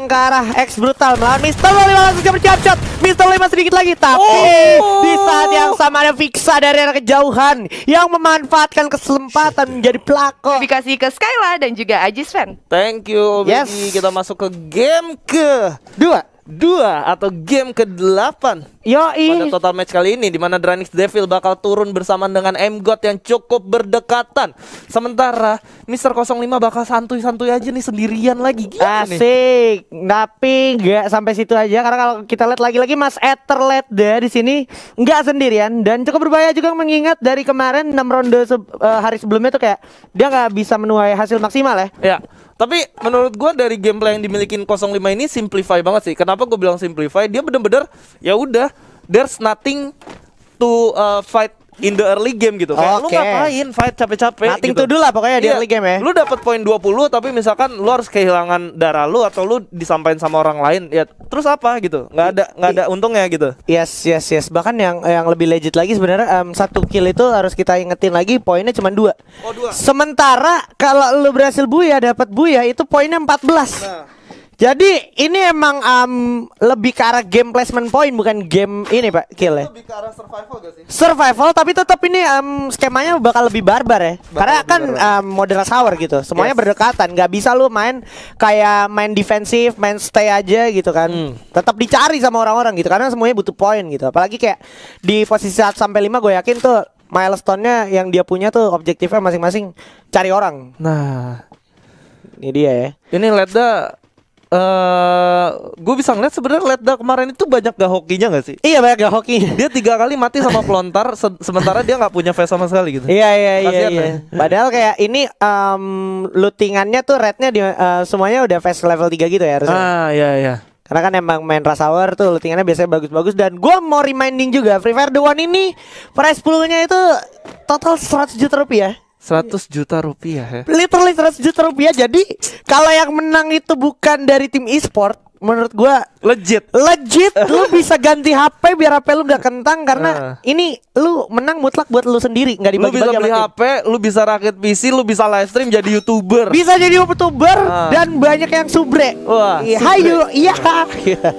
Ke arah X Brutal melawan Mr. Loli langsung bercap-cap. Mr. Loli masih sedikit lagi, tapi di saat yang sama ada Fixa dari arah kejauhan yang memanfaatkan kesempatan menjadi pelakon. Dikasih ke Skyla dan juga Ajis Fan. Thank you, Yes. baby. Kita masuk ke game ke-2 atau game ke-8 pada Yoi. total match kali ini, di mana Dranix Devil bakal turun bersamaan dengan M-God yang cukup berdekatan. Sementara Mr. 05 bakal santuy-santuy aja nih sendirian lagi. Gila nih. Asik, tapi nggak sampai situ aja karena kalau kita lihat lagi Mas Etherledda di sini nggak sendirian dan cukup berbahaya juga mengingat dari kemarin 6 ronde hari sebelumnya tuh kayak dia nggak bisa menuai hasil maksimal ya. Ya, tapi menurut gua dari gameplay yang dimilikin 05 ini simplify banget sih. Kenapa gue bilang simplify? Dia bener-bener ya udah, there's nothing to fight in the early game gitu. Kayak lu ngapain fight capek-capek Nothing gitu. to do lah pokoknya di Iya, early game ya. Lu dapat poin 20 tapi misalkan lu harus kehilangan darah lu atau lu disampaikan sama orang lain, ya terus apa gitu? Nggak ada untungnya gitu. Yes. Bahkan yang lebih legit lagi sebenarnya satu kill itu harus kita ingetin lagi poinnya cuma 2. Oh, 2. Sementara kalau lu berhasil dapat buya itu poinnya 14. Nah. Jadi ini emang lebih ke arah game placement point bukan game ini Pak kill ya. Lebih ke arah survival gak sih? Survival tapi tetap ini skemanya bakal lebih barbar ya. Karena lebih kan barbar. mode rush hour gitu. Semuanya Yes. berdekatan. Gak bisa lu main kayak main defensif, main stay aja gitu kan. Tetap dicari sama orang-orang gitu karena semuanya butuh poin gitu. Apalagi kayak di posisi 1 sampai 5 gue yakin tuh milestone-nya yang dia punya tuh objektifnya masing-masing cari orang. Nah, Ini dia ya. ini Ledda gue bisa ngeliat sebenarnya Ledda kemarin itu banyak gak hokinya gak sih? Iya banyak gak hoki. Dia 3 kali mati sama pelontar sementara dia nggak punya face sama sekali gitu. Iya. Kasian ya. Padahal kayak ini lootingannya tuh rate-nya semuanya udah fast level 3 gitu ya harusnya. Iya. Karena kan emang main Rush Hour tuh lootingannya biasanya bagus-bagus. Dan gue mau reminding juga Free Fire The One ini prize pool-nya itu total 100 juta rupiah. 100 juta rupiah ya. Literally 100 juta rupiah. Jadi kalau yang menang itu bukan dari tim e-sport, menurut gua Legit. lu bisa ganti HP biar HP lu gak kentang. Karena ini lu menang mutlak buat lu sendiri, nggak Lu dibagi-bagi bisa sama beli tim. HP, lu bisa rakit PC, lu bisa live stream jadi YouTuber. Bisa jadi YouTuber dan banyak yang subre. Wah, Iya, subre. hayu, iya.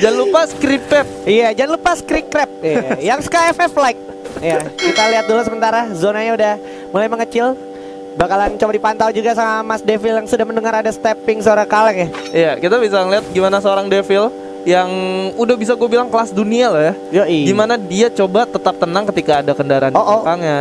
Jangan lupa scripted. Iya, jangan lupa Skrik Crab. Iya, yang SkyFF like. Iya, kita lihat dulu sementara zonanya udah mulai mengecil. Bakalan coba dipantau juga sama Mas Devil yang sudah mendengar ada stepping suara kaleng ya. Iya, kita bisa ngeliat gimana seorang Devil yang udah bisa gue bilang kelas dunia loh ya. Yoi. Gimana dia coba tetap tenang ketika ada kendaraan di belakangnya.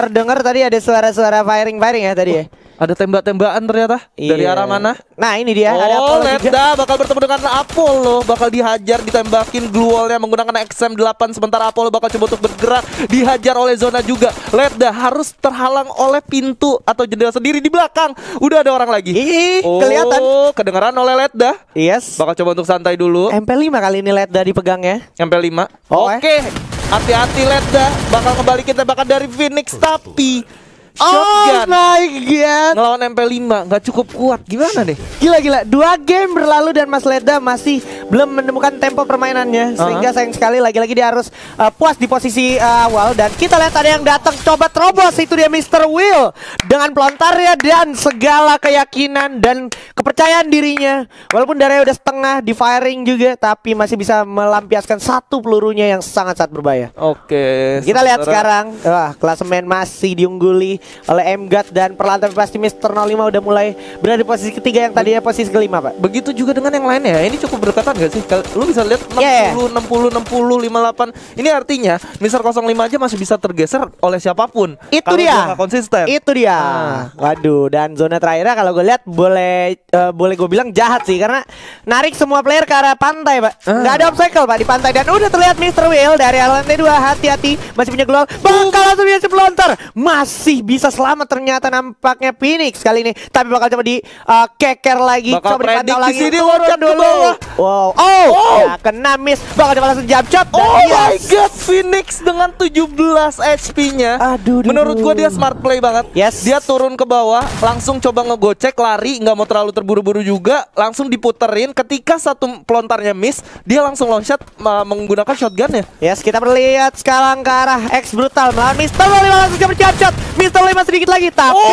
Dengar tadi ada suara-suara firing ya tadi ya. Ada tembak-tembakan ternyata. Dari Iya. arah mana? Nah, ini dia ada Oh, Apollo juga. Ledda bakal bertemu dengan Apollo. Bakal dihajar, ditembakin glue wall-nya menggunakan XM8. Sementara Apollo bakal coba untuk bergerak. Dihajar oleh zona juga. Ledda harus terhalang oleh pintu atau jendela sendiri di belakang. Udah ada orang lagi. Kelihatan. Kedengeran oleh Ledda. Yes. Bakal coba untuk santai dulu. MP5 kali ini Ledda dipegangnya. MP5. Oh, Oke. Hati-hati Ledda. Bakal ngebalikin tembakan dari Phoenix. Tapi Oh shotgun my god. ngelawan MP5 nggak cukup kuat. Gimana nih? Gila 2 game berlalu dan Mas Ledda masih belum menemukan tempo permainannya. Sehingga sayang sekali lagi-lagi dia harus puas di posisi awal. Dan kita lihat ada yang datang coba terobos. Itu dia Mr. Will dengan pelontarnya dan segala keyakinan dan kepercayaan dirinya. Walaupun darahnya udah setengah di firing juga, tapi masih bisa melampiaskan 1 pelurunya yang sangat-sangat berbahaya. Oke. Kita lihat sementara- sekarang, klasemen masih diungguli oleh M-God dan perlahan tapi pasti Mr. 05 udah mulai berada di posisi ketiga yang tadinya posisi kelima, Pak. Begitu juga dengan yang lainnya. Ini cukup berdekatan gak sih? Lu bisa lihat 60, Yeah. 60, 58. Ini artinya Mr. 05 aja masih bisa tergeser oleh siapapun. Itu kalau dia. nggak konsisten. Itu dia. Waduh, dan zona terakhirnya kalau gue lihat boleh gue bilang jahat sih karena narik semua player ke arah pantai, Pak. Nggak ada obstacle, Pak, di pantai dan udah terlihat Mr. Will dari lantai 2 hati-hati masih punya global. Bakal langsung bisa pelontar. Masih bisa selamat ternyata nampaknya Phoenix kali ini. Tapi bakal coba di keker lagi, bakal coba dipantau lagi. sini loncat ke bawah. Wow, ya kena miss. Bakal coba langsung jump shot. Oh my god, Phoenix dengan 17 HP-nya. Aduh, menurut gua dia smart play banget. Yes. Dia turun ke bawah, langsung coba ngegocek, lari, nggak mau terlalu terburu-buru juga, langsung diputerin. Ketika satu pelontarnya miss, dia langsung loncat menggunakan shotgun ya. Yes, kita berlihat sekarang ke arah X Brutal melawan Mr. Lima langsung coba jump shot. Mr. Lima sedikit lagi, tapi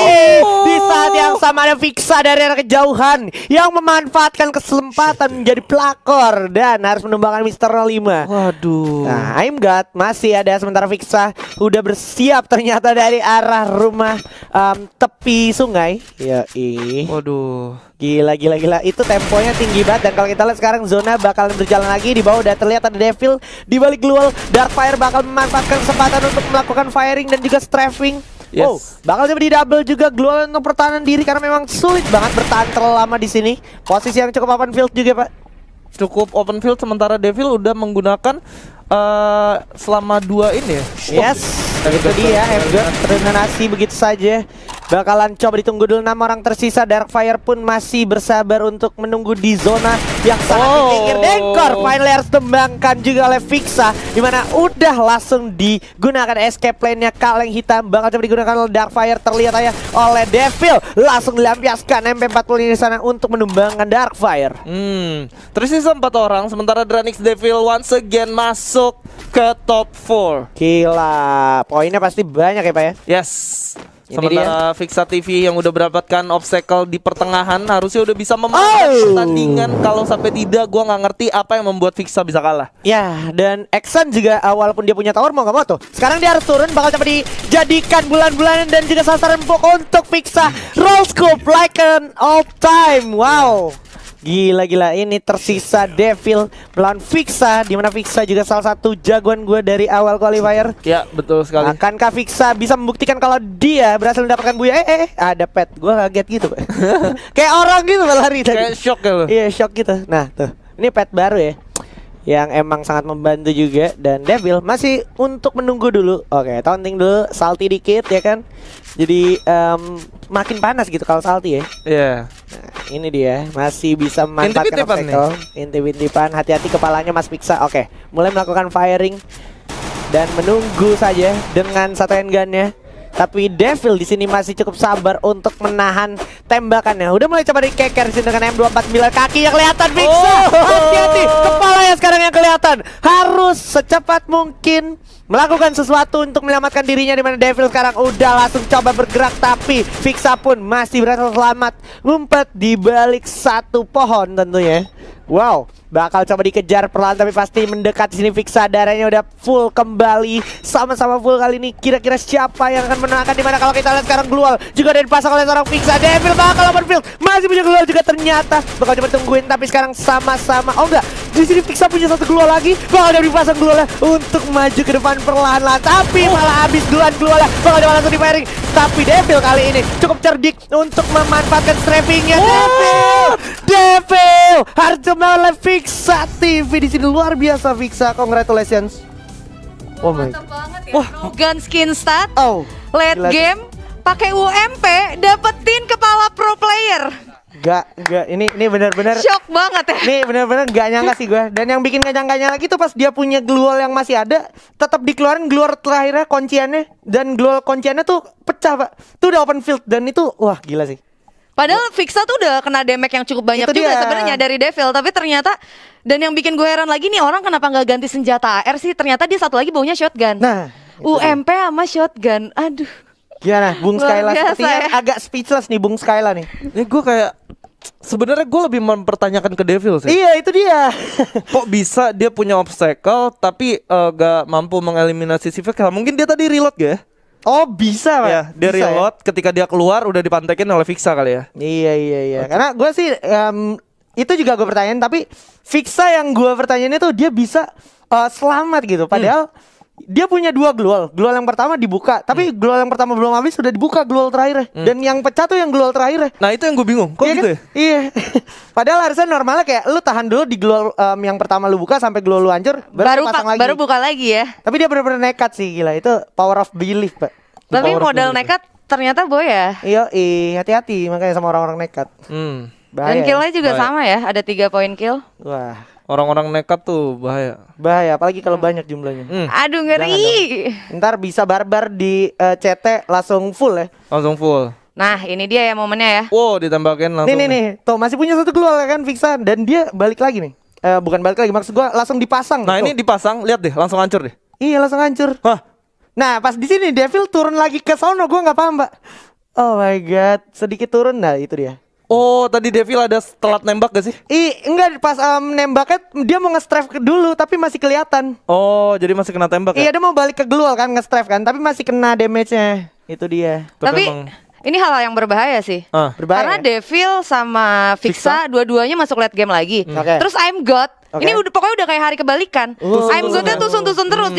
di saat yang sama ada Fixa dari arah kejauhan yang memanfaatkan kesempatan menjadi pelakor dan harus menumbangkan Mr. Lima. Waduh. Nah, I'm God masih ada, sementara Fixa udah bersiap ternyata dari arah rumah tepi sungai. Waduh. Gila. Itu temponya tinggi banget. Dan kalau kita lihat sekarang zona bakal berjalan lagi. Di bawah udah terlihat ada Devil. Di balik Glual, Darkfire bakal memanfaatkan kesempatan untuk melakukan firing dan juga strafing. Yes. Bakal coba di double juga Glual untuk pertahanan diri karena memang sulit banget bertahan terlalu lama di sini. Posisi yang cukup open field juga, Pak. Cukup open field, sementara Devil udah menggunakan selama 2 ini ya. Yes, itu dia Emgot terminasi begitu saja. Bakalan coba ditunggu dulu 6 orang tersisa. Darkfire pun masih bersabar untuk menunggu di zona yang sangat pinggir. Denkor finally harus tembangkan juga oleh Fixa, dimana udah langsung digunakan escape plan-nya kaleng hitam. Bakal coba digunakan oleh Darkfire, terlihat aja oleh Devil. Langsung dilampiaskan MP40 di sana untuk menumbangkan Darkfire. Tersisa 4 orang, sementara Dranix Devil once again masuk ke top 4. Gila, poinnya pasti banyak ya, Pak ya. Yes. Ini sementara Fixa TV yang udah mendapatkan obstacle di pertengahan harusnya udah bisa memenangkan pertandingan. Kalau sampai tidak, gua nggak ngerti apa yang membuat Fixa bisa kalah. Ya, dan Exxon juga walaupun dia punya tower mau gak mau tuh, sekarang dia harus turun, bakal coba dijadikan bulan-bulanan dan juga sasaran empuk untuk Fixa. Roll scope like an all time. Wow. Gila, ini tersisa Devil melawan Fixa, dimana Fixa juga salah satu jagoan gue dari awal qualifier. Ya, betul sekali. Akankah Fixa bisa membuktikan kalau dia berhasil mendapatkan buaya? Ada pet, gue kaget gitu. Kayak orang gitu lari tadi. Kayak shock ya lo. Iya, shock gitu. Nah tuh, ini pet baru ya, yang emang sangat membantu juga. Dan Devil masih untuk menunggu dulu. Oke, taunting dulu, salty dikit ya kan. Jadi makin panas gitu kalau salty ya. Iya. Nah, ini dia masih bisa memanfaatkan obstacle. Intip-intipan, hati-hati kepalanya Mas Fixa. Oke, mulai melakukan firing dan menunggu saja dengan satu handgunnya. Tapi Devil di sini masih cukup sabar untuk menahan tembakannya. Udah mulai coba dikeker di sini dengan M249, kaki yang kelihatan Fixa. Hati-hati, kepalanya sekarang yang kelihatan. Harus secepat mungkin melakukan sesuatu untuk menyelamatkan dirinya, dimana Devil sekarang udah langsung coba bergerak, tapi Fixa pun masih berhasil selamat ngumpet di balik satu pohon tentunya. Wow, bakal coba dikejar perlahan tapi pasti mendekat di sini. Fixa darahnya udah full kembali, sama-sama full kali ini. Kira-kira siapa yang akan menangkan, dimana kalau kita lihat sekarang Glual juga ada dipasang oleh seorang Fixa. Devil bakal open field, masih punya Glual juga ternyata. Bakal coba tungguin tapi sekarang sama-sama. Oh enggak, di sini Fixa punya satu Glual lagi. Bakal coba dipasang Glualnya untuk maju ke depan perlahan-lahan, tapi malah habis duluan Glualnya. Bakal coba langsung di firing, tapi Devil kali ini cukup cerdik untuk memanfaatkan strafingnya. Devil harus coba oleh Fixa TV di sini. Luar biasa Fixa, congratulations. Oh my. Wah, gun skin stat. Late gila. Game pakai UMP dapetin kepala pro player. Enggak, ini benar-benar shock banget ya. Ini benar-benar gak nyangka sih gue. Dan yang bikin gak nyangkanya lagi tuh pas dia punya Glual yang masih ada, tetap dikeluarin Glual terakhirnya, kunciannya. Dan Glual kunciannya tuh pecah, Pak. Itu udah open field dan itu wah gila sih. Padahal Fixa tuh udah kena damage yang cukup banyak itu juga dia sebenarnya dari Devil, tapi ternyata, dan yang bikin gue heran lagi nih, orang kenapa nggak ganti senjata AR sih? Ternyata dia satu lagi baunya shotgun. Nah, UMP sama shotgun. Aduh. Gimana Bung Luar Skyla? biasa Sepertinya ya. agak speechless nih Bung Skyla nih. Ini gue kayak sebenarnya gue lebih mempertanyakan ke Devil sih. Iya, itu dia. Kok bisa dia punya obstacle tapi gak mampu mengeliminasi si Fixa? Mungkin dia tadi reload gak ya? Oh bisa Pak. Ya, dia Bisa, reload ketika dia keluar udah dipantekin oleh Fixa kali ya. Iya. Karena gue sih itu juga gue pertanyaan, tapi Fixa yang gue pertanyain itu dia bisa selamat gitu. Padahal dia punya dua Glual. Glual yang pertama dibuka, tapi Glual yang pertama belum habis sudah dibuka Glual terakhir. Dan yang pecah tuh yang Glual terakhir. Nah itu yang gue bingung. Kok iya gitu kan? ya? Iya. Padahal harusnya normalnya kayak lu tahan dulu di Glual yang pertama lu buka sampai Glual lu hancur, baru pasang lagi. Baru buka lagi ya. Tapi dia benar-benar nekat sih, gila. Itu power of belief, Pak. Tapi modal nekat ternyata boy ya. Iya, hati-hati makanya sama orang-orang nekat. Bahaya. Dan killnya juga Bahaya. sama ya, ada 3 poin kill. Wah, Orang-orang nekat tuh bahaya. bahaya apalagi kalau banyak jumlahnya. Aduh ngeri. Ntar bisa barbar di CT langsung full ya. Langsung full. Nah ini dia ya momennya ya. Wow, ditembakin langsung. Nih, tuh masih punya satu glual ya kan Vixen dan dia balik lagi nih. Bukan balik lagi, maksud gua langsung dipasang. Nah, tuh. ini dipasang, lihat deh, langsung hancur deh. Iya langsung hancur. Hah, Nah pas di sini Devil turun lagi ke sono, gua nggak paham Mbak. Oh my god, sedikit turun, nah itu dia. oh tadi Devil ada telat nembak gak sih? Enggak pas nembaknya dia mau nge-strafe dulu tapi masih kelihatan. Oh, jadi masih kena tembak Iya ya? dia mau balik ke glual kan nge-strafe kan, tapi masih kena damage-nya. Itu dia. Tapi emang- ini hal yang berbahaya sih. Berbahaya. Karena Devil sama Fixa dua-duanya masuk late game lagi. Oke. Terus I'm God. Oke. Ini pokoknya udah kayak hari kebalikan. I'm God-nya tusun-tusun terus.